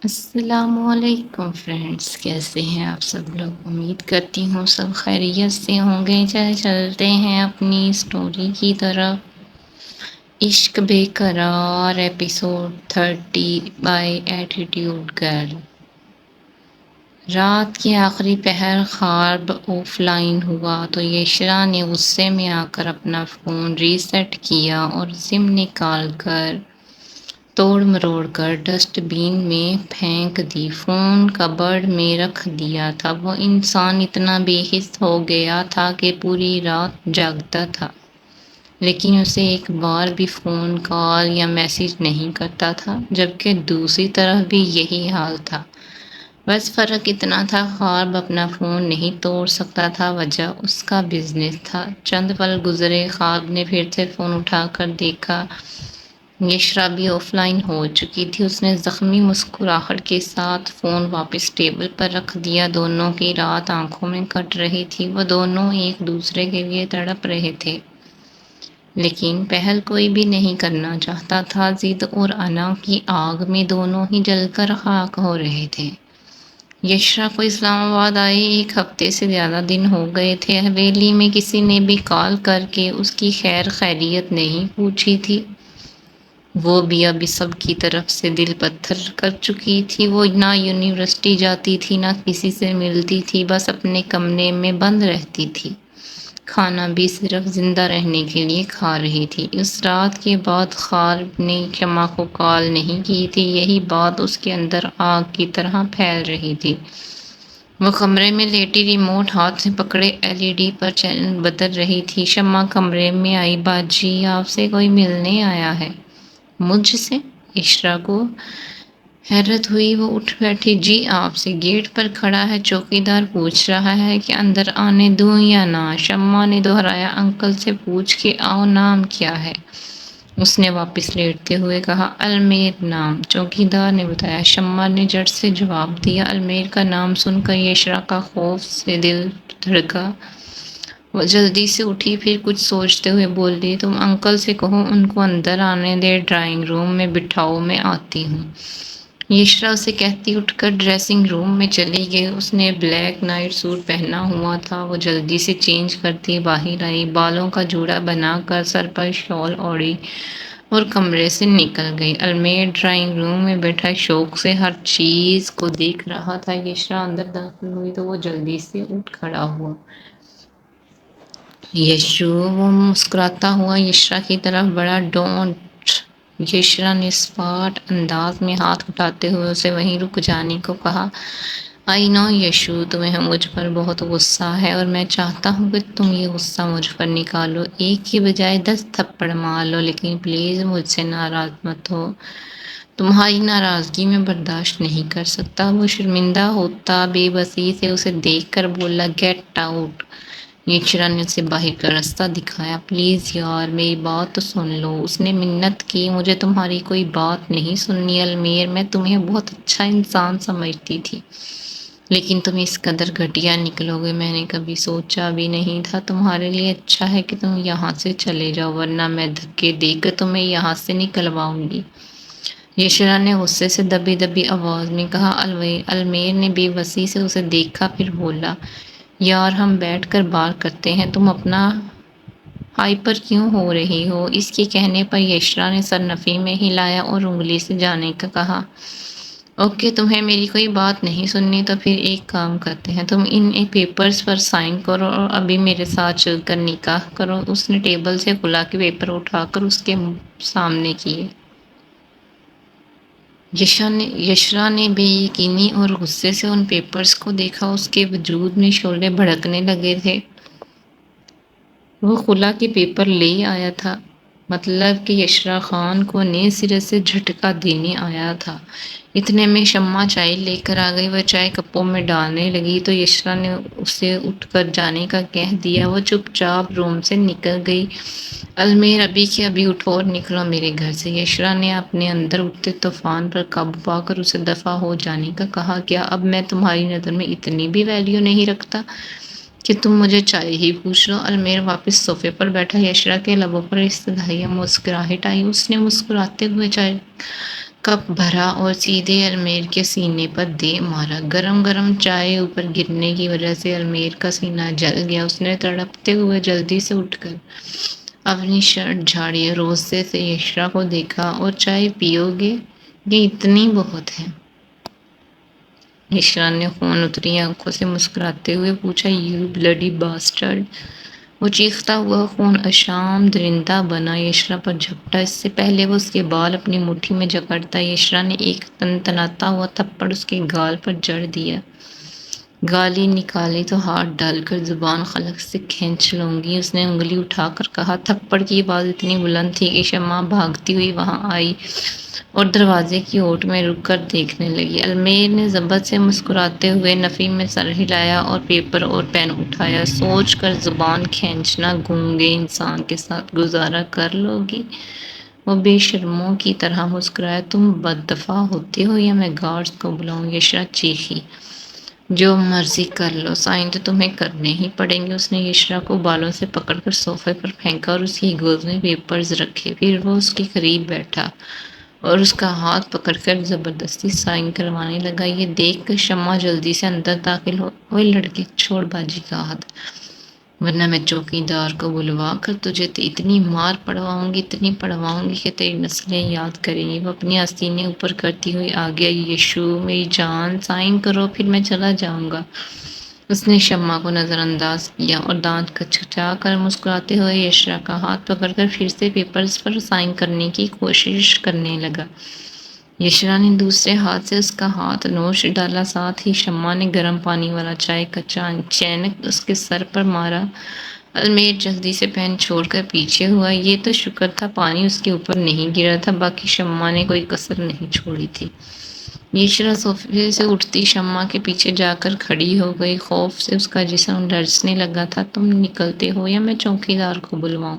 السلام علیکم فرینڈس، کیسے ہیں آپ سب لوگ؟ امید کرتی ہوں سب خیریت سے ہوں گے۔ چلتے ہیں اپنی اسٹوری کی طرف۔ عشق بے قرار، ایپیسوڈ 30 بائی ایٹیٹیوڈ گرل۔ رات کے آخری پہر خواب آف لائن ہوا تو یشرا نے غصے میں آ کر اپنا فون ریسیٹ کیا اور سم نکال کر توڑ مروڑ کر ڈسٹ بین میں پھینک دی۔ فون کبرڈ میں رکھ دیا تھا۔ وہ انسان اتنا بے حس ہو گیا تھا کہ پوری رات جاگتا تھا، لیکن اسے ایک بار بھی فون کال یا میسج نہیں کرتا تھا، جبکہ دوسری طرف بھی یہی حال تھا۔ بس فرق اتنا تھا، خواب اپنا فون نہیں توڑ سکتا تھا، وجہ اس کا بزنس تھا۔ چند پل گزرے، خواب نے پھر سے فون اٹھا کر دیکھا۔ یشرا بھی آف لائن ہو چکی تھی۔ اس نے زخمی مسکراہٹ کے ساتھ فون واپس ٹیبل پر رکھ دیا۔ دونوں کی رات آنکھوں میں کٹ رہی تھی۔ وہ دونوں ایک دوسرے کے لیے تڑپ رہے تھے، لیکن پہل کوئی بھی نہیں کرنا چاہتا تھا۔ ضد اور انا کی آگ میں دونوں ہی جل کر خاک ہو رہے تھے۔ یشرا کو اسلام آباد آئے 1 ہفتے سے زیادہ دن ہو گئے تھے۔ حویلی میں کسی نے بھی کال کر کے اس کی خیر خیریت نہیں پوچھی تھی۔ وہ بھی ابھی سب کی طرف سے دل پتھر کر چکی تھی۔ وہ نہ یونیورسٹی جاتی تھی، نہ کسی سے ملتی تھی، بس اپنے کمرے میں بند رہتی تھی۔ کھانا بھی صرف زندہ رہنے کے لیے کھا رہی تھی۔ اس رات کے بعد خواب نے شمع کو کال نہیں کی تھی، یہی بات اس کے اندر آگ کی طرح پھیل رہی تھی۔ وہ کمرے میں لیٹی ریموٹ ہاتھ سے پکڑے LED پر چینل بدل رہی تھی۔ شمع کمرے میں آئی۔ باجی، آپ سے کوئی ملنے آیا ہے؟ مجھ سے؟ یشرا کو حیرت ہوئی۔ وہ اٹھ بیٹھی۔ جی آپ سے، گیٹ پر کھڑا ہے چوکیدار، پوچھ رہا ہے کہ اندر آنے دوں یا نہ۔ شمع نے دہرایا۔ انکل سے پوچھ کے آؤ، نام کیا ہے؟ اس نے واپس لیٹتے ہوئے کہا۔ المیر نام، چوکیدار نے بتایا۔ شمع نے جھٹ سے جواب دیا۔ المیر کا نام سن کر یشرا کا خوف سے دل دھڑکا۔ وہ جلدی سے اٹھی، پھر کچھ سوچتے ہوئے بولی، تم انکل سے کہو ان کو اندر آنے دے، ڈرائنگ روم میں بٹھاؤ، میں آتی ہوں۔ یشرا اسے کہتی اٹھ کر ڈریسنگ روم میں چلی گئی۔ اس نے بلیک نائٹ سوٹ پہنا ہوا تھا۔ وہ جلدی سے چینج کرتی باہر آئی، بالوں کا جوڑا بنا کر سر پر شال اوڑھی اور کمرے سے نکل گئی۔ المیر ڈرائنگ روم میں بیٹھا شوق سے ہر چیز کو دیکھ رہا تھا۔ یشرا اندر داخل ہوئی تو وہ جلدی سے اٹھ کھڑا ہوا۔ یشو، وہ مسکراتا ہوا یشرا کی طرف بڑھا۔ ڈونٹ۔ یشرا نے اسپاٹ انداز میں ہاتھ اٹھاتے ہوئے اسے وہیں رک جانے کو کہا۔ آئی نو یشو، تمہیں مجھ پر بہت غصہ ہے اور میں چاہتا ہوں کہ تم یہ غصہ مجھ پر نکالو، ایک کی بجائے 10 تھپڑ مار لو، لیکن پلیز مجھ سے ناراض مت ہو۔ تمہاری ناراضگی میں برداشت نہیں کر سکتا۔ وہ شرمندہ ہوتا بے بسی سے اسے دیکھ کر بولا، گیٹ آؤٹ۔ یشرا نے اسے باہر کا راستہ دکھایا۔ پلیز یار، میری بات تو سن لو۔ اس نے منت کی۔ مجھے تمہاری کوئی بات نہیں سننی المیر، میں تمہیں بہت اچھا انسان سمجھتی تھی، لیکن تم اس قدر گھٹیا نکلو گے میں نے کبھی سوچا بھی نہیں تھا۔ تمہارے لیے اچھا ہے کہ تم یہاں سے چلے جاؤ، ورنہ میں دھکے دے کر تمہیں یہاں سے نکلواؤں گی۔ یشرا نے غصے سے دبی دبی آواز میں کہا۔ المیر نے بے بسی سے اسے دیکھا، پھر بولا، یار ہم بیٹھ کر بات کرتے ہیں، تم اپنا ہائپر کیوں ہو رہی ہو؟ اس کے کہنے پر یشرا نے سر نفی میں ہلایا اور انگلی سے جانے کا کہا۔ اوکے، تمہیں میری کوئی بات نہیں سننی تو پھر ایک کام کرتے ہیں، تم ان پیپرز پر سائن کرو اور ابھی میرے ساتھ چل کر نکاح کرو۔ اس نے ٹیبل سے کھلا کے پیپر اٹھا کر اس کے سامنے کیے۔ یشرا نے بے یقینی اور غصے سے ان پیپرز کو دیکھا۔ اس کے وجود میں شعلے بھڑکنے لگے تھے۔ وہ خلا کے پیپر لے آیا تھا، مطلب کہ یشرا خان کو نئے سرے سے جھٹکا دینے آیا تھا۔ اتنے میں شمع چائے لے کر آ گئی۔ وہ چائے کپوں میں ڈالنے لگی تو یشرا نے اسے اٹھ کر جانے کا کہہ دیا۔ وہ چپ چاپ روم سے نکل گئی۔ المیر، ابھی کے ابھی اٹھو اور نکلو میرے گھر سے۔ یشرا نے اپنے اندر اٹھتے طوفان پر قابو پا کر اسے دفع ہو جانے کا کہا۔ کیا اب میں تمہاری نظر میں اتنی بھی ویلیو نہیں رکھتا کہ تم مجھے چائے ہی پوچھ لو؟ المیر واپس صوفے پر بیٹھا۔ یشرا کے لبوں پر استدعائیہ مسکراہٹ آئی۔ اس نے مسکراتے ہوئے چائے کپ بھرا اور سیدھے المیر کے سینے پر دے مارا۔ گرم گرم چائے اوپر گرنے کی وجہ سے المیر کا سینہ جل گیا۔ اس نے تڑپتے ہوئے جلدی سے اٹھ کر اپنی شرٹ جھاڑی اور غصے سے یشرا کو دیکھا۔ اور چائے پیو گے؟ یہ اتنی بہت ہے۔ یشرا نے خون اتری آنکھوں سے مسکراتے ہوئے پوچھا، یو بلڈی باسٹرڈ۔ وہ چیختا ہوا خون اشام درندہ بنا یشرا پر جھپٹا۔ اس سے پہلے وہ اس کے بال اپنی مٹھی میں جکڑتا، یشرا نے ایک تنتناتا ہوا تھپڑ اس کے گال پر جڑ دیا۔ گالی نکالی تو ہاتھ ڈال کر زبان خلق سے کھینچ لوں گی، اس نے انگلی اٹھا کر کہا۔ تھپڑ کی آواز اتنی بلند تھی کہ شمع بھاگتی ہوئی وہاں آئی اور دروازے کی اوٹ میں رک کر دیکھنے لگی۔ المیر نے ضبط سے مسکراتے ہوئے نفی میں سر ہلایا اور پیپر اور پین اٹھایا۔ سوچ کر زبان کھینچنا، گونگے انسان کے ساتھ گزارا کر لو گی؟ وہ بے شرموں کی طرح مسکرایا۔ تم بددفع ہوتے ہو یا میں گارڈز کو بلاؤں؟ یشرا چیخی۔ جو مرضی کر لو، سائن تو تمہیں کرنے ہی پڑیں گے۔ اس نے یشرا کو بالوں سے پکڑ کر صوفے پر پھینکا اور اس کی گود میں پیپرز رکھے۔ پھر وہ اس کے قریب بیٹھا اور اس کا ہاتھ پکڑ کر زبردستی سائن کروانے لگا۔ یہ دیکھ کر شمع جلدی سے اندر داخل ہو۔ اوئے لڑکے، چھوڑ باجی کا ہاتھ، ورنہ میں چوکیدار کو بلوا کر تجھے اتنی مار پڑواؤں گی کہ تیری نسلیں یاد کریں گی۔ وہ اپنی آستینیں اوپر کرتی ہوئی آگے آئی۔ یشو میری جان، سائن کرو پھر میں چلا جاؤں گا۔ اس نے شمع کو نظر انداز کیا اور دانت کھچکھچا کر مسکراتے ہوئے یشرا کا ہاتھ پکڑ کر پھر سے پیپرز پر سائن کرنے کی کوشش کرنے لگا۔ یشرا نے دوسرے ہاتھ سے اس کا ہاتھ نوچ ڈالا، ساتھ ہی شمع نے گرم پانی والا چائے کا چینک اس کے سر پر مارا۔ المیر جلدی سے پین چھوڑ کر پیچھے ہوا۔ یہ تو شکر تھا پانی اس کے اوپر نہیں گرا تھا، باقی شمع نے کوئی کسر نہیں چھوڑی تھی۔ یشرا صوفے سے اٹھتی شمع کے پیچھے جا کر کھڑی ہو گئی۔ خوف سے اس کا جسم لرزنے لگا تھا۔ تم نکلتے ہو یا میں چوکیدار کو بلواؤں؟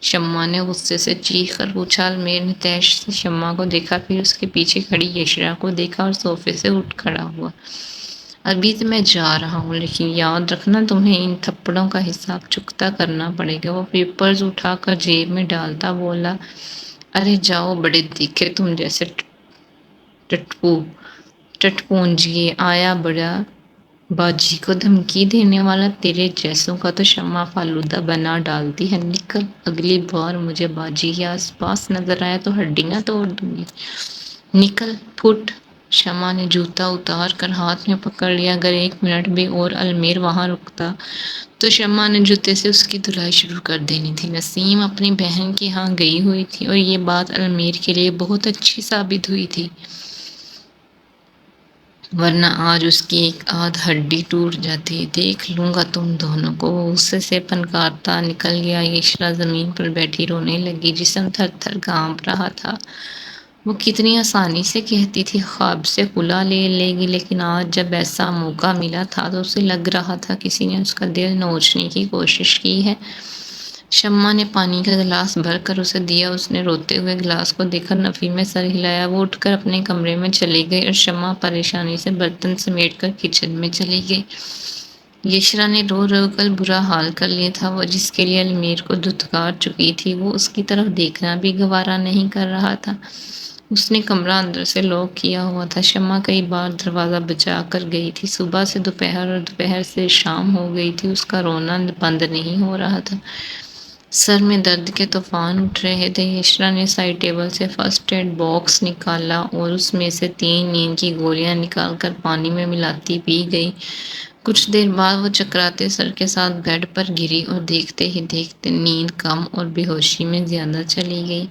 شمع نے غصے سے چیخ کر پوچھا۔ المیر نے تیش سے شمع کو دیکھا، پھر اس کے پیچھے کھڑی یشرا کو دیکھا اور صوفے سے اٹھ کھڑا ہوا۔ ابھی تو میں جا رہا ہوں، لیکن یاد رکھنا تمہیں ان تھپڑوں کا حساب چکتا کرنا پڑے گا۔ وہ پیپرز اٹھا کر جیب میں ڈالتا بولا، ارے جاؤ، بڑے دیکھے تم جیسے ٹٹپونجیے آیا بڑا باجی کو دھمکی دینے والا۔ تیرے جیسوں کا تو شمع فالودہ بنا ڈالتی ہے۔ نکل، اگلی بار مجھے باجی کے آس پاس نظر آیا تو ہڈیاں توڑ دوں گی۔ نکل پھٹ۔ شمع نے جوتا اتار کر ہاتھ میں پکڑ لیا۔ اگر 1 منٹ بھی اور المیر وہاں رکتا تو شمع نے جوتے سے اس کی دھلائی شروع کر دینی تھی۔ نسیم اپنی بہن کے ہاں گئی ہوئی تھی اور یہ بات المیر کے لیے بہت اچھی ثابت ہوئی تھی، ورنہ آج اس کی ایک آدھ ہڈی ٹوٹ جاتی۔ دیکھ لوں گا تم دونوں کو، وہ غصے سے پنکارتا نکل گیا۔ یشرا زمین پر بیٹھی رونے لگی، جسم تھر تھر کانپ رہا تھا۔ وہ کتنی آسانی سے کہتی تھی خواب سے خلا لے لے گی، لیکن آج جب ایسا موقع ملا تھا تو اسے لگ رہا تھا کسی نے اس کا دل نوچنے کی کوشش کی ہے۔ شمع نے پانی کا گلاس بھر کر اسے دیا۔ اس نے روتے ہوئے گلاس کو دیکھ کر نفی میں سر ہلایا۔ وہ اٹھ کر اپنے کمرے میں چلی گئی اور شمع پریشانی سے برتن سمیٹ کر کچن میں چلی گئی۔ یشرا نے رو رو کر برا حال کر لیا تھا۔ وہ جس کے لیے المیر کو دھتکار چکی تھی، وہ اس کی طرف دیکھنا بھی گوارا نہیں کر رہا تھا۔ اس نے کمرہ اندر سے لاک کیا ہوا تھا۔ شمع کئی بار دروازہ بجا کر گئی تھی۔ صبح سے دوپہر اور دوپہر سے شام ہو گئی تھی، اس کا رونا بند نہیں ہو رہا تھا۔ سر میں درد کے طوفان اٹھ رہے تھے۔ یشرا نے سائڈ ٹیبل سے فرسٹ ایڈ باکس نکالا اور اس میں سے 3 نیند کی گولیاں نکال کر پانی میں ملاتی پی گئی۔ کچھ دیر بعد وہ چکراتے سر کے ساتھ بیڈ پر گری اور دیکھتے ہی دیکھتے نیند کم اور بے ہوشی میں زیادہ چلی گئی۔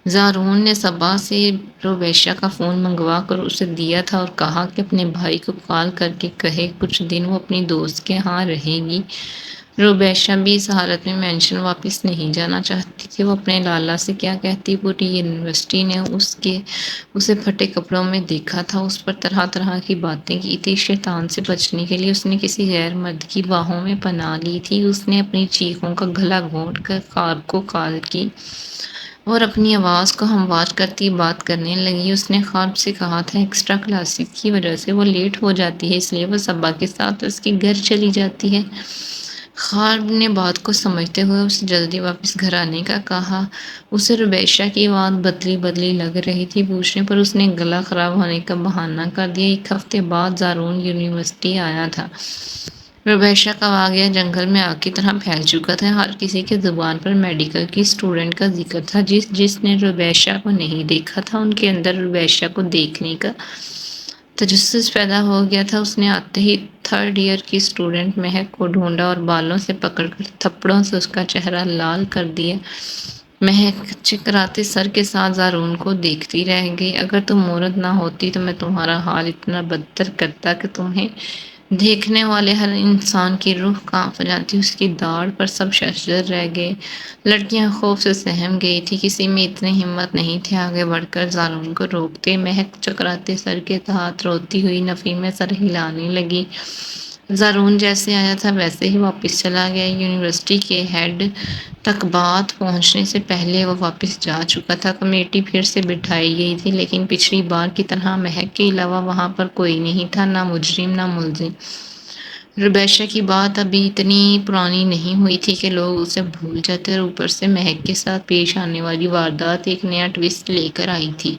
زارون نے صبا سے روبیشہ کا فون منگوا کر اسے دیا تھا اور کہا کہ اپنے بھائی کو کال کر کے کہے کچھ دن وہ اپنی دوست کے ہاں رہے گی۔ روبیشہ بھی اس حالت میں مینشن واپس نہیں جانا چاہتی تھی۔ وہ اپنے لالا سے کیا کہتی؟ پوری یونیورسٹی نے اسے پھٹے کپڑوں میں دیکھا تھا، اس پر طرح طرح کی باتیں کی تھی۔ شیطان سے بچنے کے لیے اس نے کسی غیر مرد کی باہوں میں پناہ لی تھی۔ اس نے اپنی چیخوں کا گلا گھونٹ کر خواب کو کال کی اور اپنی آواز کو ہموار کرتی بات کرنے لگی۔ اس نے خواب سے کہا تھا ایکسٹرا کلاسز کی وجہ سے وہ لیٹ ہو جاتی ہے، اس لیے وہ صبا کے ساتھ اس کے گھر چلی جاتی ہے۔ خواب نے بات کو سمجھتے ہوئے اسے جلدی واپس گھر آنے کا کہا۔ اسے ربیشہ کی بات بدلی بدلی لگ رہی تھی پوچھنے پر اس نے گلا خراب ہونے کا بہانہ کر دیا۔ ایک ہفتے بعد زارون یونیورسٹی آیا تھا۔ ربیشہ کا واقعہ جنگل میں آگ کی طرح پھیل چکا تھا۔ ہر کسی کی زبان پر میڈیکل کی اسٹوڈنٹ کا ذکر تھا۔ جس نے ربیشہ کو نہیں دیکھا تھا ان کے اندر ربیشہ کو دیکھنے کا تجسس پیدا ہو گیا تھا۔ اس نے آتے ہی تھرڈ ایئر کی اسٹوڈنٹ مہک کو ڈھونڈا اور بالوں سے پکڑ کر تھپڑوں سے اس کا چہرہ لال کر دیا۔ مہک چکراتے سر کے ساتھ زارون کو دیکھتی رہ گئی۔ اگر تم عورت نہ ہوتی تو میں تمہارا حال اتنا بدتر کرتا کہ تمہیں دیکھنے والے ہر انسان کی روح کانپ جاتی۔ اس کی داڑھ پر سب ششدر رہ گئے۔ لڑکیاں خوف سے سہم گئی تھی۔ کسی میں اتنی ہمت نہیں تھی آگے بڑھ کر زارون کو روکتے۔ مہک چکراتے سر کے ساتھ روتی ہوئی نفی میں سر ہلانے لگی۔ زارون جیسے آیا تھا ویسے ہی واپس چلا گیا۔ یونیورسٹی کے ہیڈ تک بات پہنچنے سے پہلے وہ واپس جا چکا تھا۔ کمیٹی پھر سے بٹھائی گئی تھی لیکن پچھلی بار کی طرح مہک کے علاوہ وہاں پر کوئی نہیں تھا، نہ مجرم نہ ملزم۔ ربیشہ کی بات ابھی اتنی پرانی نہیں ہوئی تھی کہ لوگ اسے بھول جاتے اور اوپر سے مہک کے ساتھ پیش آنے والی واردات ایک نیا ٹوسٹ لے کر آئی تھی۔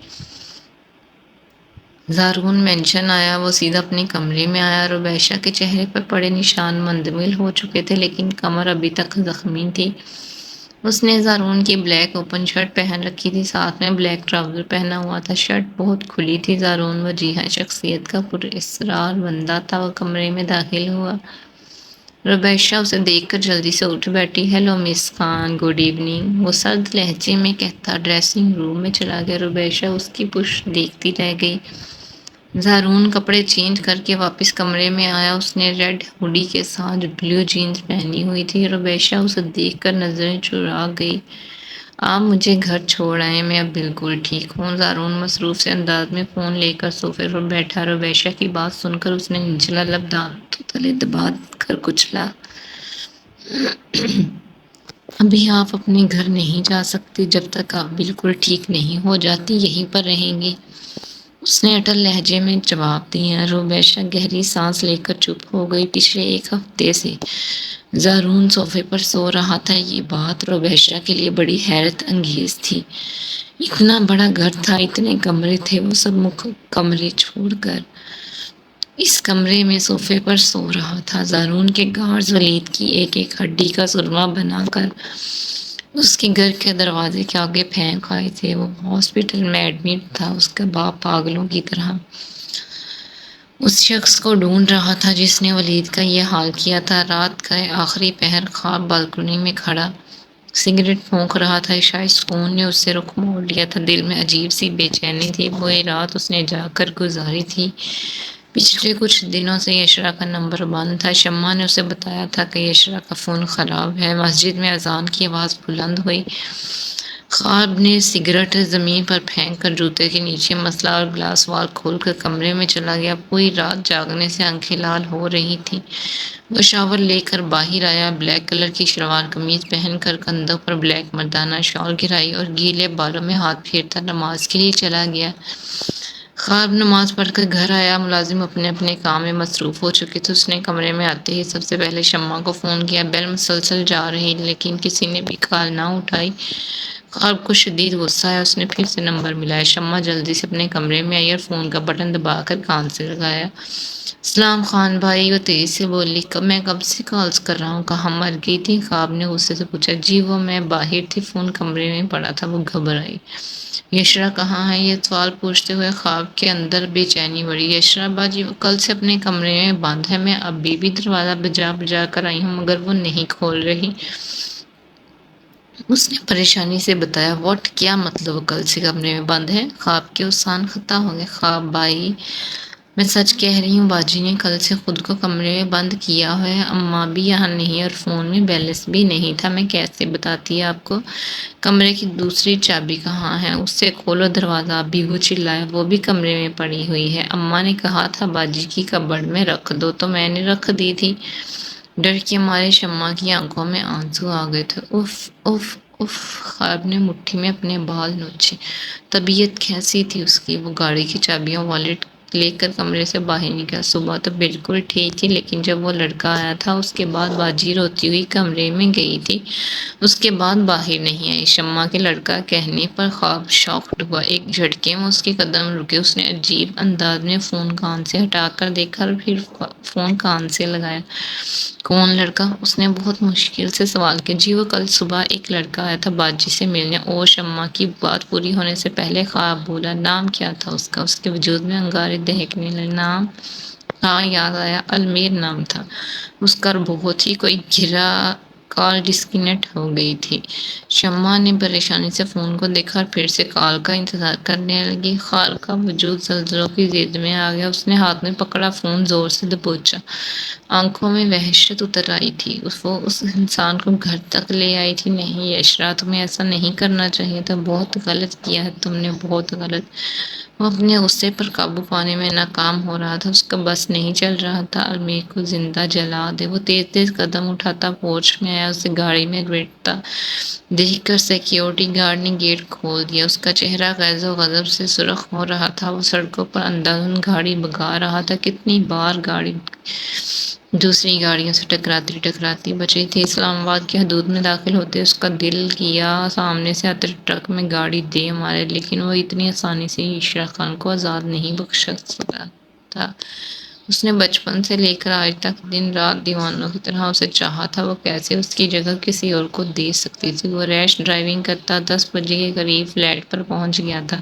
زارون مینشن آیا۔ وہ سیدھا اپنے کمرے میں آیا۔ ربیشہ کے چہرے پر پڑے نشان مندمل ہو چکے تھے لیکن کمر ابھی تک زخمی تھی۔ اس نے زارون کی بلیک اوپن شرٹ پہن رکھی تھی، ساتھ میں بلیک ٹراؤزر پہنا ہوا تھا۔ شرٹ بہت کھلی تھی۔ زارون وجیہہ شخصیت کا پراسرار بندہ تھا۔ وہ کمرے میں داخل ہوا۔ ربیشہ اسے دیکھ کر جلدی سے اٹھ بیٹھی۔ ہیلو مس خان، گڈ ایوننگ، وہ سرد لہجے میں کہتا ڈریسنگ روم میں چلا گیا۔ ربیشہ اس کی پشت دیکھتی رہ گئی۔ زارون کپڑے چینج کر کے واپس کمرے میں آیا۔ اس نے ریڈ ہوڈی کے ساتھ بلیو جینز پہنی ہوئی تھی۔ ربیشہ اسے دیکھ کر نظریں چرا گئی۔ آپ مجھے گھر چھوڑ آئے، میں اب بالکل ٹھیک ہوں۔ زارون مصروف سے انداز میں فون لے کر صوفے پر بیٹھا۔ ربیشہ کی بات سن کر اس نے نچلا لب دانتوں تلے دبا کر کچلا۔ ابھی آپ اپنے گھر نہیں جا سکتے جب تک آپ بالکل ٹھیک نہیں ہو جاتی، یہیں پر رہیں گے، اس نے اٹل لہجے میں جواب دیا۔ ربیشہ گہری سانس لے کر چپ ہو گئی۔ پچھلے ایک ہفتے سے زارون صوفے پر سو رہا تھا۔ یہ بات ربیشہ کے لیے بڑی حیرت انگیز تھی۔ اتنا بڑا گھر تھا، اتنے کمرے تھے، وہ سب کمرے چھوڑ کر اس کمرے میں صوفے پر سو رہا تھا۔ زارون کے گارڈز ولید کی ایک ایک ہڈی کا سرما بنا کر اس کے گھر کے دروازے کے آگے پھینک آئے تھے۔ وہ ہاسپٹل میں ایڈمٹ تھا۔ اس کا باپ پاگلوں کی طرح اس شخص کو ڈھونڈ رہا تھا جس نے ولید کا یہ حال کیا تھا۔ رات کا آخری پہر خواب بالکنی میں کھڑا سگریٹ پھونک رہا تھا۔ عشاء سکون نے اس سے رخ موڑ لیا تھا۔ دل میں عجیب سی بے چینی تھی۔ وہی رات اس نے جا کر گزاری تھی۔ پچھلے کچھ دنوں سے یشرا کا نمبر بند تھا۔ شمع نے اسے بتایا تھا کہ یشرا کا فون خراب ہے۔ مسجد میں اذان کی آواز بلند ہوئی۔ خواب نے سگریٹ زمین پر پھینک کر جوتے کے نیچے مسلا اور گلاس وال کھول کر کمرے میں چلا گیا۔ پوری رات جاگنے سے آنکھیں لال ہو رہی تھیں۔ وہ شاور لے کر باہر آیا۔ بلیک کلر کی شلوار قمیض پہن کر کندھوں پر بلیک مردانہ شال گرائی اور گیلے بالوں میں ہاتھ پھیرتا نماز کے لیے چلا گیا۔ خواب نماز پڑھ کر گھر آیا۔ ملازم اپنے اپنے کام میں مصروف ہو چکے تھے۔ اس نے کمرے میں آتے ہی سب سے پہلے شمع کو فون کیا۔ بیل مسلسل جا رہی لیکن کسی نے بھی کال نہ اٹھائی۔ خواب کو شدید غصہ آیا۔ اس نے پھر سے نمبر ملایا۔ شمع جلدی سے اپنے کمرے میں آئی اور فون کا بٹن دبا کر کان سے لگایا۔ سلام خان بھائی، وہ تیزی سے بولی۔ میں کب سے کالز کر رہا ہوں، کہاں مر گئی تھی؟ خواب نے غصے سے پوچھا۔ جی وہ میں باہر تھی، فون کمرے میں پڑا تھا۔ وہ گھبرائی۔ یشرا کہاں ہے؟ یہ سوال پوچھتے ہوئے خواب کے اندر بے چینی بڑھی۔ یشرا باجی وہ کل سے اپنے کمرے میں بند ہے۔ میں ابھی بھی دروازہ بجا بجا کر آئی ہوں مگر وہ نہیں کھول رہی، اس نے پریشانی سے بتایا۔ واٹ، کیا مطلب وہ کل سے کمرے میں بند ہے؟ خواب کے اوزان ختم ہو گئے۔ خواب بھائی میں سچ کہہ رہی ہوں، باجی نے کل سے خود کو کمرے میں بند کیا ہے۔ اماں بھی یہاں نہیں اور فون میں بیلنس بھی نہیں تھا۔ میں کیسے بتاتی آپ کو؟ کمرے کی دوسری چابی کہاں ہے؟ اس سے کھولو دروازہ، ابھی وہ چلایا۔ وہ بھی کمرے میں پڑی ہوئی ہے۔ اماں نے کہا تھا باجی کی کبرڈ میں رکھ دو تو میں نے رکھ دی تھی۔ ڈر کے مارے شمع کی آنکھوں میں آنسو آ گئے تھے۔ اف اف اف، خواب نے مٹھی میں اپنے بال نوچے۔ طبیعت کیسی تھی اس کی؟ وہ گاڑی کی چابیاں والیٹ لے کر کمرے سے باہر نکلا۔ صبح تو بالکل ٹھیک تھی، لیکن جب وہ لڑکا آیا تھا اس کے بعد باجی روتی ہوئی کمرے میں گئی تھی، اس کے بعد باہر نہیں آئی۔ شمع کے لڑکا کہنے پر خواب شاکڈ ہوا۔ ایک جھٹکے میں اس کے قدم رکے۔ اس نے عجیب انداز میں فون کان سے ہٹا کر دیکھا اور پھر فون کان سے لگایا۔ کون لڑکا؟ اس نے بہت مشکل سے سوال کیا۔ جی وہ کل صبح ایک لڑکا آیا تھا باجی سے ملنے۔ اور شمع کی بات پوری ہونے سے پہلے خواب بولا۔ نام کیا تھا اس کا؟ اس کے وجود میں انگارے دہکنے لگے۔ نام؟ ہاں یاد آیا، المیر نام تھا اس کا، بہت ہی کوئی گرا۔ کال ڈسکنیکٹ ہو گئی تھی۔ شمع نے پریشانی سے فون کو دیکھا اور پھر سے کال کا انتظار کرنے لگی۔ خال کا وجود زلزلوں کی زید میں آ گیا۔ اس نے ہاتھ میں پکڑا فون زور سے دبوچا۔ آنکھوں میں وحشت اتر آئی تھی۔ وہ اس انسان کو گھر تک لے آئی تھی۔ نہیں یشرا، تمہیں ایسا نہیں کرنا چاہیے تھا، بہت غلط کیا ہے تم نے، بہت غلط۔ وہ اپنے غصے پر قابو پانے میں ناکام ہو رہا تھا۔ اس کا بس نہیں چل رہا تھا المیر کو زندہ جلا دے۔ وہ تیز تیز قدم اٹھاتا پورچ میں آیا، اسے گاڑی میں بیٹھتا دیکھ کر سیکیورٹی گارڈ نے گیٹ کھول دیا۔ اس کا چہرہ غیظ و غضب سے سرخ ہو رہا تھا۔ وہ سڑکوں پر اندھا دھند گاڑی بھگا رہا تھا۔ کتنی بار گاڑی دوسری گاڑیوں سے ٹکراتی بچی تھی۔ اسلام آباد کی حدود میں داخل ہوتے اس کا دل کیا سامنے سے آتے ٹرک میں گاڑی دے مارے، لیکن وہ اتنی آسانی سے یشرا خان کو آزاد نہیں بخش سکتا تھا۔ اس نے بچپن سے لے کر آج تک دن رات دیوانوں کی طرح اسے چاہا تھا۔ وہ کیسے اس کی جگہ کسی اور کو دے سکتی تھی؟ وہ ریش ڈرائیونگ کرتا 10 بجے کے قریب فلیٹ پر پہنچ گیا تھا۔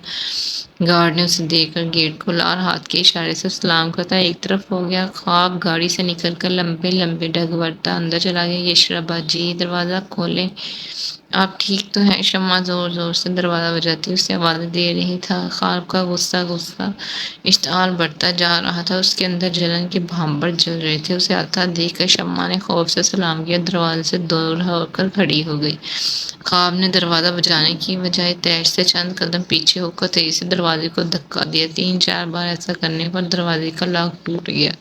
گارڈ نے اسے دیکھ کر گیٹ کھولا اور ہاتھ کے اشارے سے سلام کرتا ایک طرف ہو گیا۔ خواب گاڑی سے نکل کر لمبے لمبے ڈگ بھرتا اندر چلا گیا۔ یشرا باجی دروازہ کھولیں، آپ ٹھیک تو ہیں؟ شمع زور زور سے دروازہ بجاتی اسے آوازیں دے رہی تھا۔ خواب کا غصہ اشتعال بڑھتا جا رہا تھا۔ اس کے اندر جلن کے بھانبر جل رہے تھے۔ اسے آتا دیکھ کر شمع نے خوف سے سلام کیا، دروازے سے دور ہو کر کھڑی ہو گئی۔ خواب نے دروازہ بجانے کی بجائے تیش سے چند قدم پیچھے ہو کر تیزی سے دروازے کو دھکا دیا۔ 3-4 بار ایسا کرنے پر دروازے کا لاک ٹوٹ گیا۔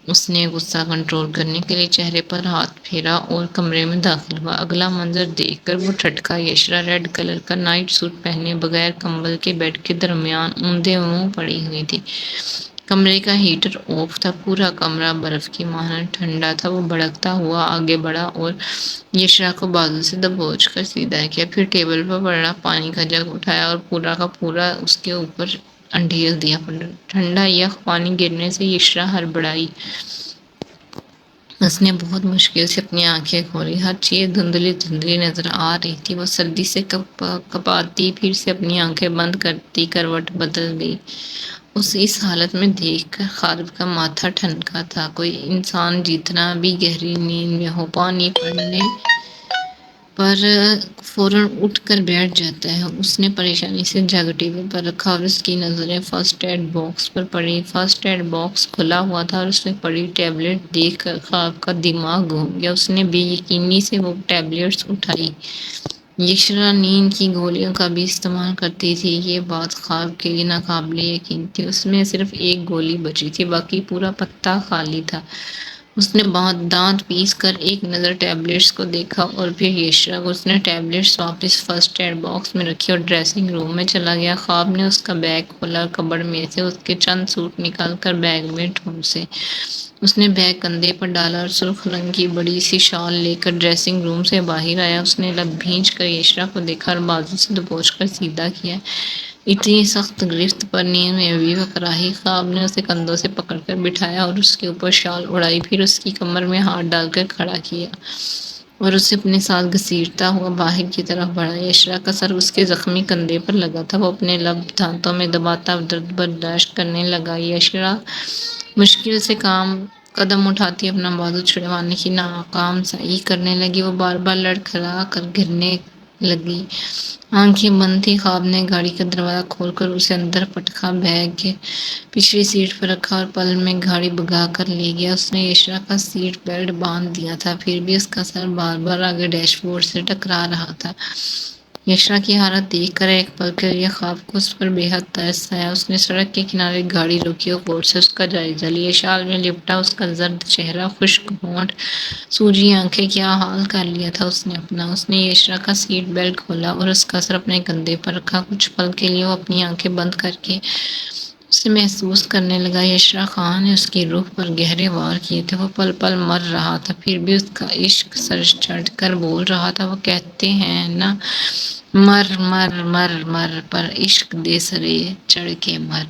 اس نے غصہ کنٹرول کرنے کے لیے چہرے پر ہاتھ پھیرا اور کمرے میں داخل ہوا۔ اگلا منظر دیکھ کر وہ ٹھٹکا۔ یشرا ریڈ کلر کا نائٹ سوٹ پہنے بغیر کمبل کے بیڈ کے درمیان اوندھے منہ پڑی ہوئی تھی۔ کمرے کا ہیٹر آف تھا۔ پورا کمرہ برف کی مانند ٹھنڈا تھا۔ وہ بھڑکتا ہوا آگے بڑھا اور یشرا کو بازو سے دبوچ کر سیدھا کیا، پھر ٹیبل پر پڑا پانی کا جگ اٹھایا اور پورا کا پورا اس کے اوپر انڈھیل دیا۔ ٹھنڈا یخ پانی گرنے سے یشرا ہڑبڑائی۔ اس نے بہت مشکل سے اپنی آنکھیں کھولی۔ ہر چیز دھندلی دھندلی نظر آ رہی تھی۔ وہ سردی سے کپاتی، پھر سے اپنی آنکھیں بند کرتی کروٹ بدل گئی۔ اس حالت میں دیکھ کر خالد کا ماتھا ٹھنکا تھا۔ کوئی انسان جتنا بھی گہری نیند میں ہو، پانی پڑنے پر فوراً اٹھ کر بیٹھ جاتا ہے۔ اس نے پریشانی سے جگ ٹی وی پر رکھا اور اس کی نظریں فرسٹ ایڈ باکس پر پڑی۔ فرسٹ ایڈ باکس کھلا ہوا تھا اور اس میں پڑی ٹیبلٹ دیکھ کر خواب کا دماغ گھوم گیا۔ اس نے بے یقینی سے وہ ٹیبلٹس اٹھائی۔ یشرا نیند کی گولیوں کا بھی استعمال کرتی تھی، یہ بات خواب کے لیے ناقابل یقین تھی۔ اس میں صرف ایک گولی بچی تھی، باقی پورا پتا خالی تھا۔ اس نے دانت پیس کر ایک نظر ٹیبلٹس کو دیکھا اور پھر یشرا کو۔ اس نے ٹیبلٹس واپس فرسٹ ایڈ باکس میں رکھی اور ڈریسنگ روم میں چلا گیا۔ خواب نے اس کا بیگ کھولا اور کبڑ میں سے اس کے چند سوٹ نکال کر بیگ میں ٹھونسے۔ اس نے بیگ کندھے پر ڈالا اور سرخ رنگ کی بڑی سی شال لے کر ڈریسنگ روم سے باہر آیا۔ اس نے لب بھینچ کر یشرا کو دیکھا اور بازو سے دبوچ کر سیدھا کیا۔ اتنی سخت گرفت پر نیند میں بھی وقراہی۔ خواب نے اسے کندھوں سے پکڑ کر بٹھایا اور اس کے اوپر شال اڑائی، پھر اس کی کمر میں ہاتھ ڈال کر کھڑا کیا اور اسے اپنے ساتھ گھسیٹتا ہوا باہر کی طرف بڑھا۔ یشرا کا سر اس کے زخمی کندھے پر لگا تھا۔ وہ اپنے لب دانتوں میں دباتا درد برداشت کرنے لگا۔ یشرا مشکل سے قدم اٹھاتی اپنا بازو چھڑوانے کی ناکام سعی کرنے لگی۔ وہ بار بار لڑکھڑا کر گرنے لگی۔ آنکھیں بند تھی۔ خواب نے گاڑی کا دروازہ کھول کر اسے اندر پٹکا، بیگ پچھلی سیٹ پر رکھا اور پل میں گاڑی بھگا کر لے گیا۔ اس نے یشرا کا سیٹ بیلٹ باندھ دیا تھا، پھر بھی اس کا سر بار بار آگے ڈیش بورڈ سے ٹکرا رہا تھا۔ یشرا کی حالت دیکھ کر ایک پل کے لیے خواب کو اس پر بے حد ترس آیا۔ اس نے سڑک کے کنارے گاڑی روکی اور غور سے اس کا جائزہ لیا۔ شال میں لپٹا اس کا زرد چہرہ، خشک ہونٹ، سوجی آنکھیں، کیا حال کر لیا تھا اس نے اپنا۔ اس نے یشرا کا سیٹ بیلٹ کھولا اور اس کا سر اپنے کندھے پر رکھا۔ کچھ پل کے لیے وہ اپنی آنکھیں بند کر کے اسے محسوس کرنے لگا یشرا خان نے اس کی روح پر گہرے وار کیے تھے، وہ پل پل مر رہا تھا، پھر بھی اس کا عشق سر چڑھ کر بول رہا تھا۔ وہ کہتے ہیں نا، مر مر مر مر پر عشق دے سرے چڑھ کے مر۔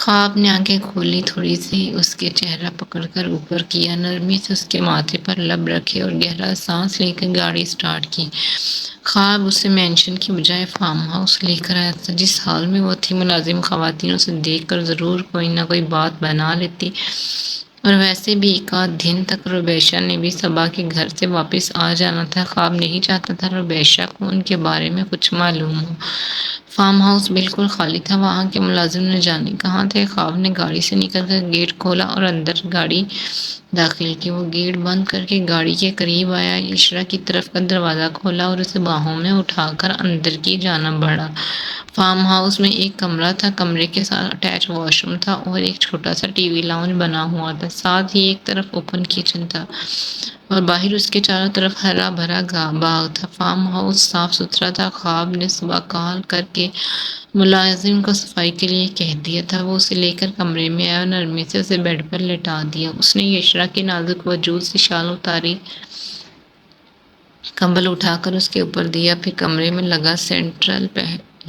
خواب نے آنکھیں کھولی، تھوڑی سی اس کے چہرہ پکڑ کر اوپر کیا، نرمی سے اس کے ماتھے پر لب رکھے اور گہرا سانس لے کر گاڑی سٹارٹ کی۔ خواب اسے مینشن کی بجائے فارم ہاؤس لے کر آیا تھا۔ جس حال میں وہ تھی، ملازم خواتین اسے دیکھ کر ضرور کوئی نہ کوئی بات بنا لیتی، اور ویسے بھی ایک آدھ دن تک روبیشہ نے بھی صبا کے گھر سے واپس آ جانا تھا۔ خواب نہیں چاہتا تھا روبیشہ کو ان کے بارے میں کچھ معلوم ہو۔ فارم ہاؤس بالکل خالی تھا، وہاں کے ملازم نہ جانے کہاں تھے۔ خواب نے گاڑی سے نکل کر گیٹ کھولا اور اندر گاڑی داخل کی۔ وہ گیٹ بند کر کے گاڑی کے قریب آیا، یشرا کی طرف کا دروازہ کھولا اور اسے باہوں میں اٹھا کر اندر کی جانب بڑھا۔ فارم ہاؤس میں ایک کمرہ تھا، کمرے کے ساتھ اٹیچ واش روم تھا اور ایک چھوٹا سا ٹی وی لاؤنج بنا ہوا تھا، ساتھ ہی ایک طرف اوپن کچن تھا اور باہر اس کے چاروں طرف ہرا بھرا باغ تھا۔ فارم ہاؤس صاف ستھرا تھا۔ خواب نے صبح کال کر کے ملازم کو صفائی کے لیے کہہ دیا تھا۔ وہ اسے لے کر کمرے میں آیا اور نرمی سے اسے بیڈ پر لٹا دیا۔ اس نے یشرا کے نازک وجود سے شال اتاری، کمبل اٹھا کر اس کے اوپر دیا، پھر کمرے میں لگا سینٹرل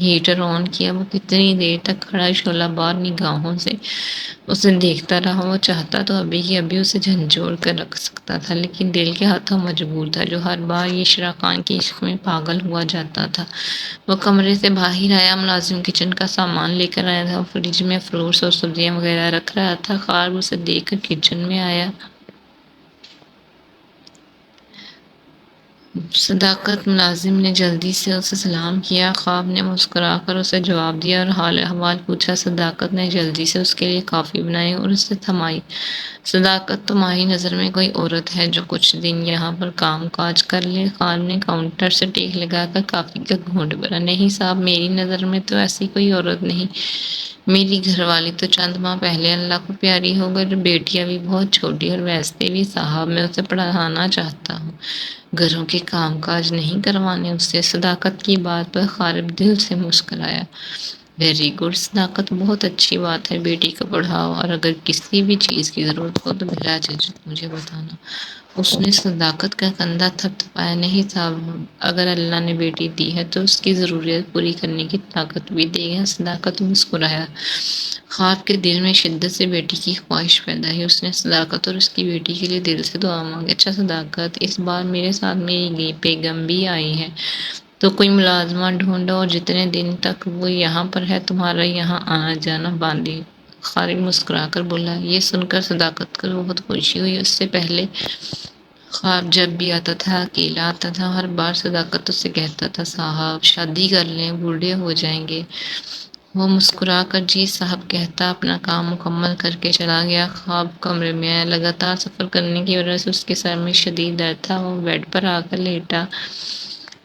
ہیٹر آن کیا۔ وہ کتنی دیر تک کھڑا شعلہ بار نگاہوں سے اسے دیکھتا رہا۔ وہ چاہتا تو ابھی ہی ابھی اسے جھنجھوڑ کر رکھ سکتا تھا، لیکن دل کے ہاتھوں مجبور تھا، جو ہر بار یشرا خان کے عشق میں پاگل ہوا جاتا تھا۔ وہ کمرے سے باہر آیا، ملازم کچن کا سامان لے کر آیا تھا، وہ فریج میں فروٹس اور سبزیاں وغیرہ رکھ رہا تھا۔ خواب اسے دیکھ کر کچن میں آیا۔ صداقت ملازم نے جلدی سے اسے سلام کیا۔ خواب نے مسکرا کر اسے جواب دیا اور حال احوال پوچھا۔ صداقت نے جلدی سے اس کے لیے کافی بنائی اور اسے تھمائی۔ صداقت، تمہاری نظر میں کوئی عورت ہے جو کچھ دن یہاں پر کام کاج کر لے؟ خواب نے کاؤنٹر سے ٹیک لگا کر کافی کا گھونٹ بھرا۔ نہیں صاحب، میری نظر میں تو ایسی کوئی عورت نہیں۔ میری گھر والی تو چند ماہ پہلے اللہ کو پیاری ہو گئی، بیٹیاں بھی بہت چھوٹی، اور ویسے بھی صاحب میں اسے پڑھانا چاہتا ہوں، گھروں کے کام کاج نہیں کروانے اس سے۔ صداقت کی بات پر خواب دل سے مسکرایا۔ ویری گڈ صداقت، بہت اچھی بات ہے، بیٹی کو پڑھاؤ، اور اگر کسی بھی چیز کی ضرورت ہو تو بلا جھجک مجھے بتانا۔ اس نے صداقت کا کندھا تھپ تھپایا۔ نہیں صاحب، اگر اللہ نے بیٹی دی ہے تو اس کی ضرورت پوری کرنے کی طاقت بھی دے گا۔ صداقت مسکرایا۔ خواب کے دل میں شدت سے بیٹی کی خواہش پیدا ہوئی۔ اس نے صداقت اور اس کی بیٹی کے لیے دل سے دعا مانگی۔ اچھا صداقت، اس بار میرے ساتھ میری بیگم بھی آئی ہے، تو کوئی ملازمہ ڈھونڈو، اور جتنے دن تک وہ یہاں پر ہے تمہارا یہاں آنا جانا باندھی۔ خالد مسکرا کر بولا۔ یہ سن کر صداقت کو بہت خوشی ہوئی۔ اس سے پہلے خواب جب بھی آتا تھا اکیلا آتا تھا، ہر بار صداقت اس سے کہتا تھا صاحب شادی کر لیں، بوڑھے ہو جائیں گے۔ وہ مسکرا کر جی صاحب کہتا اپنا کام مکمل کر کے چلا گیا۔ خواب کمرے میں آیا۔ لگاتار سفر کرنے کی وجہ سے اس کے سر میں شدید درد تھا۔ وہ بیڈ پر آ کر لیٹا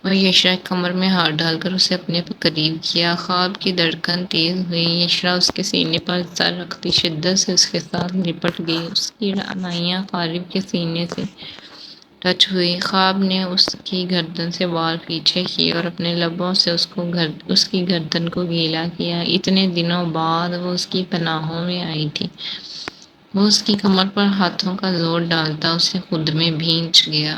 اور یشرا کمر میں ہاتھ ڈال کر اسے اپنے قریب کیا۔ خواب کی دھڑکن تیز ہوئی۔ یشرا اس کے سینے پر سر رکھتی شدت سے اس کے ساتھ لپٹ گئی۔ اس کی رعنائیاں خالد کے سینے سے ٹچ ہوئی۔ خواب نے اس کی گردن سے بال پیچھے کیے اور اپنے لبوں سے اس کی گردن کو گیلا کیا۔ اتنے دنوں بعد وہ اس کی پناہوں میں آئی تھی۔ وہ اس کی کمر پر ہاتھوں کا زور ڈالتا اسے خود میں بھینچ گیا۔